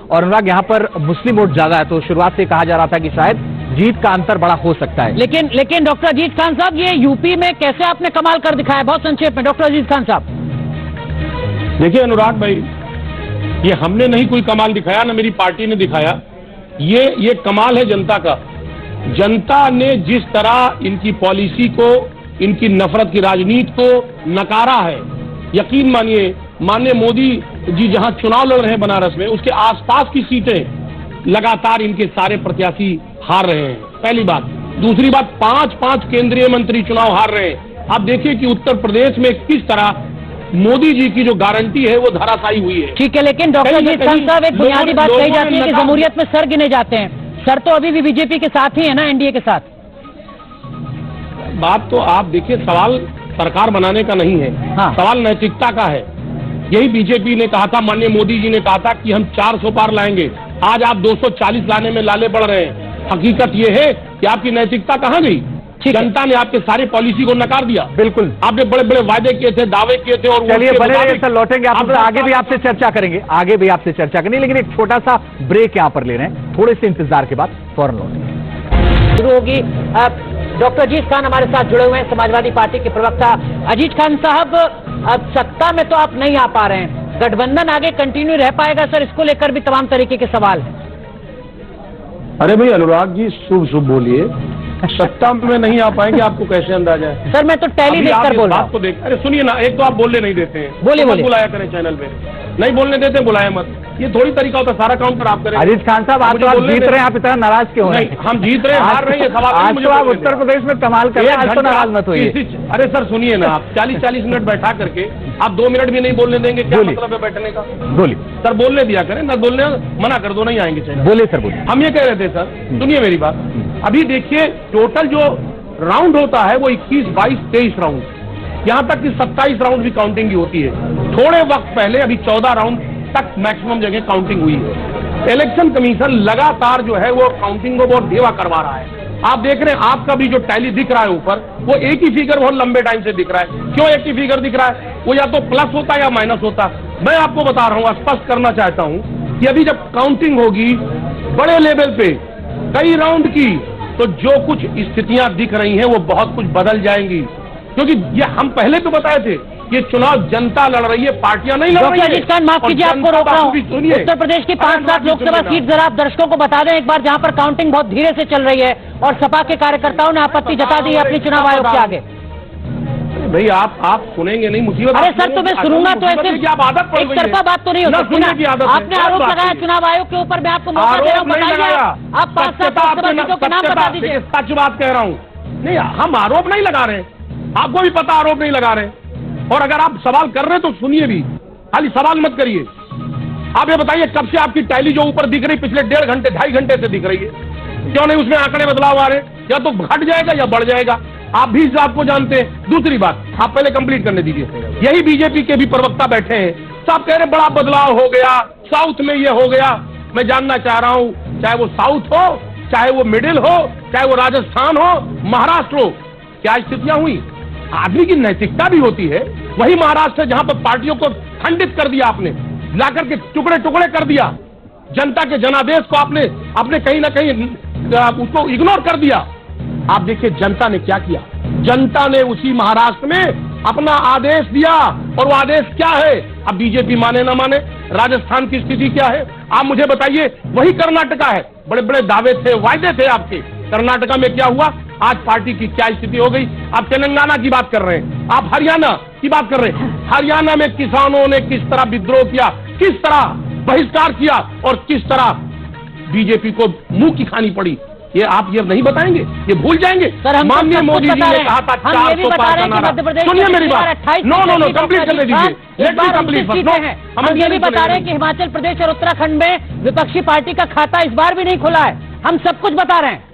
और अनुराग यहाँ पर मुस्लिम वोट ज्यादा है, तो शुरुआत से कहा जा रहा था कि शायद जीत का अंतर बड़ा हो सकता है। लेकिन डॉक्टर अजीज खान साहब, ये यूपी में कैसे आपने कमाल कर दिखाया, बहुत संक्षेप में डॉक्टर अजीज खान साहब। देखिए अनुराग भाई, ये हमने नहीं कोई कमाल दिखाया, ना मेरी पार्टी ने दिखाया, ये कमाल है जनता का। जनता ने जिस तरह इनकी पॉलिसी को, इनकी नफरत की राजनीति को नकारा है, यकीन मानिए, माननीय मोदी जी जहां चुनाव लड़ रहे हैं बनारस में, उसके आसपास की सीटें लगातार इनके सारे प्रत्याशी हार रहे हैं, पहली बात। दूसरी बात, 5-5 केंद्रीय मंत्री चुनाव हार रहे हैं। आप देखिए कि उत्तर प्रदेश में किस तरह मोदी जी की जो गारंटी है वो धराशायी हुई है। ठीक है, लेकिन डॉक्टर अजीज खान साहब, एक बुनियादी बात कही जाती है कि जमहूरियत में सर गिने जाते हैं। सर तो अभी भी बीजेपी के साथ ही है ना, एनडीए के साथ। बात तो आप देखिए, सवाल सरकार बनाने का नहीं है, हाँ। सवाल नैतिकता का है। यही बीजेपी ने कहा था, माननीय मोदी जी ने कहा था कि हम 400 पार लाएंगे। आज आप 240 लाने में लाले पड़ रहे हैं। हकीकत यह है कि आपकी नैतिकता कहां गई? जनता ने आपके सारी पॉलिसी को नकार दिया। बिल्कुल, आपने बड़े बड़े वादे किए थे, दावे किए थे, और चलिए बने रहिए सर, लौटेंगे आप आगे भी आपसे चर्चा करेंगे, आगे भी आपसे चर्चा करेंगे, लेकिन एक छोटा सा ब्रेक यहाँ पर ले रहे हैं, थोड़े से इंतजार के बाद फौरन लौटेंगे। शुरू होगी। डॉक्टर अजीज खान हमारे साथ जुड़े हुए हैं, समाजवादी पार्टी के प्रवक्ता। अजीज खान साहब, अब सत्ता में तो आप नहीं आ पा रहे हैं, गठबंधन आगे कंटिन्यू रह पाएगा सर? इसको लेकर भी तमाम तरीके के सवाल हैं। अरे भाई अनुराग जी, शुभ शुभ बोलिए। सत्ता में नहीं आ पाएंगे, आपको कैसे अंदाजा है? सर मैं तो टैली देखकर बोल रहा हूं। आपको देख, अरे सुनिए ना, एक तो आप बोलने नहीं देते हैं, बोलिए बोलिए, बुलाया करें चैनल पे, नहीं बोलने देते बुलाया मत, ये थोड़ी तरीका होता है, सारा काउंटर आप करें। अजीज खान साहब, आप जीत रहे हैं, आप इतना नाराज क्यों हैं? नहीं, हम जीत रहे हैं, हार रहे हैं, सवाल आज तो आप उत्तर प्रदेश में कमाल कर रहे हैं, आज तो नाराज मत होइए। अरे सर सुनिए ना, आप 40-40 मिनट बैठा करके आप 2 मिनट भी नहीं बोलने देंगे, क्या मतलब है बैठने का? बोलिए सर, बोलने दिया करें ना, बोलने मना कर दो, नहीं आएंगे चैनल। बोलिए सर, बोलिए। हम ये कह रहे थे सर, सुनिए मेरी बात, अभी देखिए टोटल जो राउंड होता है वो 21, 22, 23 राउंड, यहां तक कि 27 राउंड भी काउंटिंग की होती है। थोड़े वक्त पहले अभी 14 राउंड तक मैक्सिमम जगह काउंटिंग हुई है। इलेक्शन कमीशन लगातार जो है वो काउंटिंग को बहुत ढेवा करवा रहा है। आप देख रहे हैं, आपका भी जो टैली दिख रहा है ऊपर, वो एक ही फिगर बहुत लंबे टाइम से दिख रहा है। क्यों एक ही फिगर दिख रहा है? वो या तो प्लस होता है या माइनस होता। मैं आपको बता रहा हूं, स्पष्ट करना चाहता हूं कि अभी जब काउंटिंग होगी बड़े लेवल पे कई राउंड की, तो जो कुछ स्थितियां दिख रही हैं वो बहुत कुछ बदल जाएंगी, क्योंकि ये हम पहले तो बताए थे, ये चुनाव जनता लड़ रही है, पार्टियां नहीं लड़ रही है। डॉक्टर अजीज खान, माफ कीजिए आपको रोक रहा हूं। उत्तर प्रदेश की 5-7 लोकसभा सीट जरा आप दर्शकों को बता दें एक बार, जहां पर काउंटिंग बहुत धीरे से चल रही है और सपा के कार्यकर्ताओं ने आपत्ति जता दी है अपनी चुनाव आयोग के आगे। भाई आप सुनेंगे नहीं, मुसीबत। अरे सर, तो मैं सुनूंगा तो ऐसे आप आदत पड़ गई है। एक तरफा बात तो नहीं हो सकती ना। आपने आरोप लगाया चुनाव आयोग के ऊपर, मैं आपको मौका दे रहा हूं, बताइए आप 5-7 लोकसभा सीटों के नाम बता दीजिए। सच बात कह रहा हूं, नहीं हम आरोप नहीं लगा रहे, आपको भी पता आरोप नहीं लगा रहे, और अगर आप सवाल कर रहे हैं तो सुनिए भी, खाली सवाल मत करिए। आप ये बताइए, कब से आपकी टैली जो ऊपर दिख रही, पिछले 1.5 घंटे 2.5 घंटे से दिख रही है, क्यों नहीं उसमें आंकड़े बदलाव आ रहे? या तो घट जाएगा या बढ़ जाएगा, आप भी इस बात को जानते हैं। दूसरी बात, आप पहले कंप्लीट करने दीजिए। यही बीजेपी के भी प्रवक्ता बैठे हैं, सब कह रहे बड़ा बदलाव हो गया, साउथ में ये हो गया। मैं जानना चाह रहा हूं, चाहे वो साउथ हो, चाहे वो मिडिल हो, चाहे वो राजस्थान हो, महाराष्ट्र हो, क्या स्थितियां हुई? आदमी की नैतिकता भी होती है। वही महाराष्ट्र है जहां पर पार्टियों को खंडित कर दिया आपने, लाकर के टुकड़े टुकड़े कर दिया, जनता के जनादेश को आपने कहीं ना कहीं उसको इग्नोर कर दिया। आप देखिए जनता ने क्या किया, जनता ने उसी महाराष्ट्र में अपना आदेश दिया, और वो आदेश क्या है? अब बीजेपी माने ना माने, राजस्थान की स्थिति क्या है आप मुझे बताइए। वही कर्नाटका है, बड़े बड़े दावे थे, वायदे थे आपके, कर्नाटका में क्या हुआ? आज पार्टी की क्या स्थिति हो गई? आप तेलंगाना की बात कर रहे हैं, आप हरियाणा की बात कर रहे हैं। हरियाणा में किसानों ने किस तरह विद्रोह किया, किस तरह बहिष्कार किया, और किस तरह बीजेपी को मुंह की खानी पड़ी, ये आप ये नहीं बताएंगे? ये भूल जाएंगे? माननीय मोदी जी ने कहा था 400 पार का नारा। सुनिए मेरी बात, नो कंप्लीट करने दीजिए, लेट मी कंप्लीट। हम ये भी बता रहे हैं कि हिमाचल प्रदेश और उत्तराखंड में विपक्षी पार्टी का खाता इस बार भी नहीं खुला है, हम सब कुछ बता रहे हैं।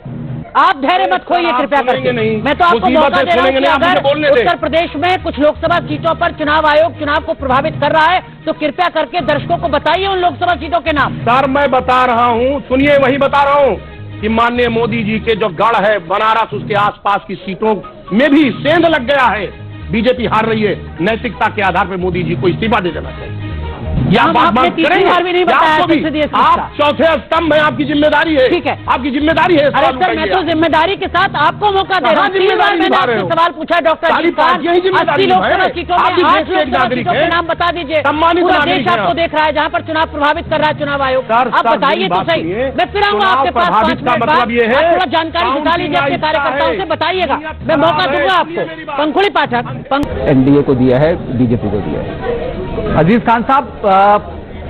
आप धैर्य मत खोइए कृपया करके। मैं तो आपको मौका दे रहा हूं कि अगर उत्तर प्रदेश में कुछ लोकसभा सीटों पर चुनाव आयोग चुनाव को प्रभावित कर रहा है तो कृपया करके दर्शकों को बताइए उन लोकसभा सीटों के नाम। सर मैं बता रहा हूं, सुनिए, वही बता रहा हूं कि माननीय मोदी जी के जो गढ़ है बनारस, उसके आसपास की सीटों में भी सेंध लग गया है, बीजेपी हार रही है। नैतिकता के आधार पर मोदी जी को इस्तीफा दे देना चाहिए। या हम बात आपने बात तीसरी करेंगे बार भी नहीं या बताया आपको भी? संसदीय आप संस्था। चौथे स्तंभ है, आपकी जिम्मेदारी है। ठीक है। आपकी जिम्मेदारी है। अरे सर, मैं तो जिम्मेदारी के साथ आपको मौका दे रहा हूँ। 3 बार मैंने आपसे सवाल पूछा डॉक्टर सारी अजीत खान, पार्टियां ही जिम्मेदारी 80 लोकसभा निभाएं। सीटों आप भी में 8 देश के एक लोकसभा नागरिक सीटों के हैं। नाम बता दीजिए। सम्मानित पूरा नागरिक देश हैं आपको आप। देख रहा है, जहाँ पर चुनाव प्रभावित कर रहा है चुनाव आयोग। सर, आप सर, बताइए मेरी तो बात सही। सुनिए। मैं फिर आऊंगा चुनाव आपके पास 5 प्रभावित का मिनट मतलब बाद। ये है, आप थोड़ा जानकारी जुटा लीजिए अपने काउंटिंग कार्यकर्ताओं से, आहिस्ता बताइएगा। है। मैं मौका खराब है, दूंगा इसलिए मेरी आपको। बात। पंखुड़ी पाठक, एनडीए को दिया है, बीजेपी को दिया है। अजीज खान साहब,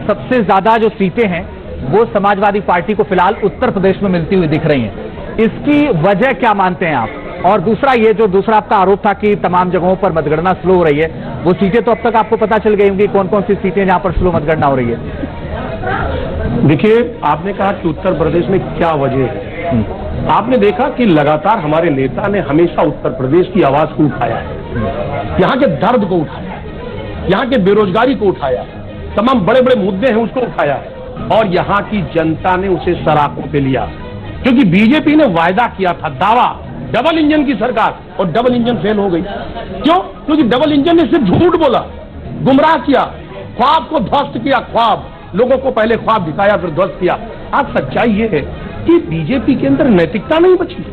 सबसे ज्यादा जो सीटें हैं वो समाजवादी पार्टी को फिलहाल उत्तर प्रदेश में मिलती हुई दिख रही हैं। इसकी वजह क्या मानते हैं आप? और दूसरा, ये जो दूसरा आपका आरोप था कि तमाम जगहों पर मतगणना स्लो हो रही है, वो सीटें तो अब तक आपको पता चल गई होंगी कौन कौन सी सीटें जहां पर स्लो मतगणना हो रही है। देखिए, आपने कहा कि उत्तर प्रदेश में क्या वजह है। आपने देखा कि लगातार हमारे नेता ने हमेशा उत्तर प्रदेश की आवाज को उठाया है, यहाँ के दर्द को उठाया, यहाँ के बेरोजगारी को उठाया, तमाम बड़े बड़े मुद्दे हैं उसको उठाया, और यहाँ की जनता ने उसे सराखों पे लिया। क्योंकि बीजेपी ने वायदा किया था, दावा, डबल इंजन की सरकार, और डबल इंजन फेल हो गई। क्यों? क्योंकि डबल इंजन ने सिर्फ झूठ बोला, गुमराह किया, ख्वाब को ध्वस्त किया। ख्वाब, लोगों को पहले ख्वाब दिखाया फिर ध्वस्त किया। आज सच्चाई ये है कि बीजेपी के अंदर नैतिकता नहीं बची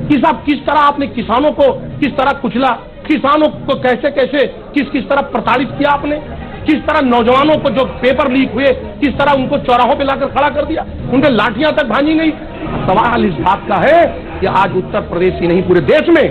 कि साहब किस तरह आपने किसानों को किस तरह कुचला, किसानों को कैसे कैसे किस तरह प्रताड़ित किया आपने, किस तरह नौजवानों को जो पेपर लीक हुए किस तरह उनको चौराहों पे लाकर खड़ा कर दिया, उनके लाठियां तक भांजी गई। सवाल इस बात का है कि आज उत्तर प्रदेश ही नहीं पूरे देश में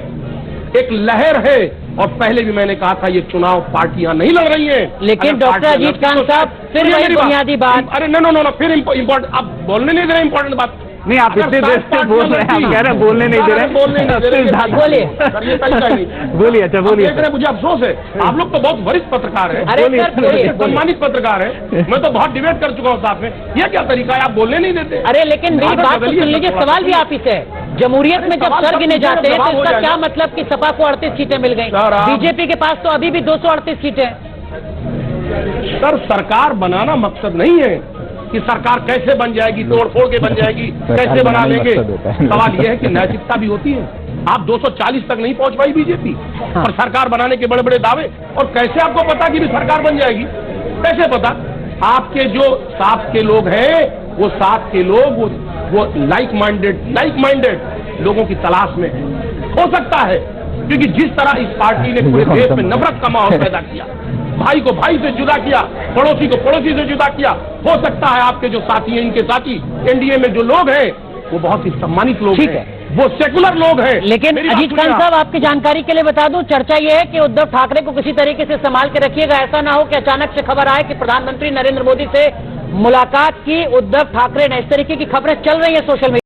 एक लहर है, और पहले भी मैंने कहा था ये चुनाव पार्टियां नहीं लड़ रही हैं। लेकिन अगर डॉक्टर पार्टियां अजीत खान लड़ती तो- साहब, फिर सुनिए वही मेरी बुनियादी बात। अरे नो, फिर इम्पोर्टेंट, आप बोलने नहीं दे रहे इम्पोर्टेंट बात। नहीं, आप इतने देर से बोल रहे हैं, हम कह रहे हैं बोलने नहीं दे रहे। बोलने नहीं दे रहे। बोलिए। सर, ये तरीका ही नहीं। बोलिए, अच्छा बोलिए। देख रहे हैं, मुझे अफसोस है, आप लोग तो बहुत वरिष्ठ पत्रकार हैं, अरे सर, बोलिए। सम्मानित पत्रकार हैं। मैं तो बहुत डिबेट कर चुका हूँ साथ में। ये क्या तरीका है, आप बोलने नहीं देते? अरे लेकिन मेरी आदत बात तो बदलिए, सुन लीजिए, थोड़ा सवाल भी आप ही से है। जमहूरियत में जब सवाल सर सब गिने पूछे, जाते हैं तो जवाब हो इसका क्या जाएगा। मतलब कि सपा को 38 सीटें मिल गई? सर, आप- बीजेपी के पास तो अभी भी 238 सीटें हैं। सर, सरकार बनाना मकसद नहीं है कि सरकार कैसे बन जाएगी, तोड़ फोड़ के बन जाएगी, कैसे बना बनाना ही लेंगे। मकसद होता है। सवाल यह है कि नैतिकता भी होती है। आप 240 तक नहीं पहुंच पाई बीजेपी, और सरकार बनाने के बड़े बड़े दावे, और कैसे आपको पता कि भी सरकार बन जाएगी? कैसे पता? आपके जो साथ के लोग हैं, वो साथ के लोग वो लाइक माइंडेड लोगों की तलाश में है। हो सकता है, क्योंकि जिस तरह इस पार्टी ने पूरे देश में नफरत का माहौल पैदा किया, भाई को भाई से जुदा किया, पड़ोसी को पड़ोसी से जुदा किया, हो सकता है आपके जो साथी हैं, इनके साथी एनडीए में जो लोग हैं, वो बहुत ही सम्मानित लोग ठीक हैं, वो सेकुलर लोग हैं। लेकिन मेरी बात अजीत सुनिए खान आप। साहब, आपकी जानकारी के लिए बता दूं, चर्चा यह है कि उद्धव ठाकरे को किसी तरीके से संभाल के रखिएगा। ऐसा ना हो कि अचानक से खबर आए कि प्रधानमंत्री नरेंद्र मोदी से मुलाकात की उद्धव ठाकरे ने। इस तरीके की खबरें चल रही है सोशल मीडिया।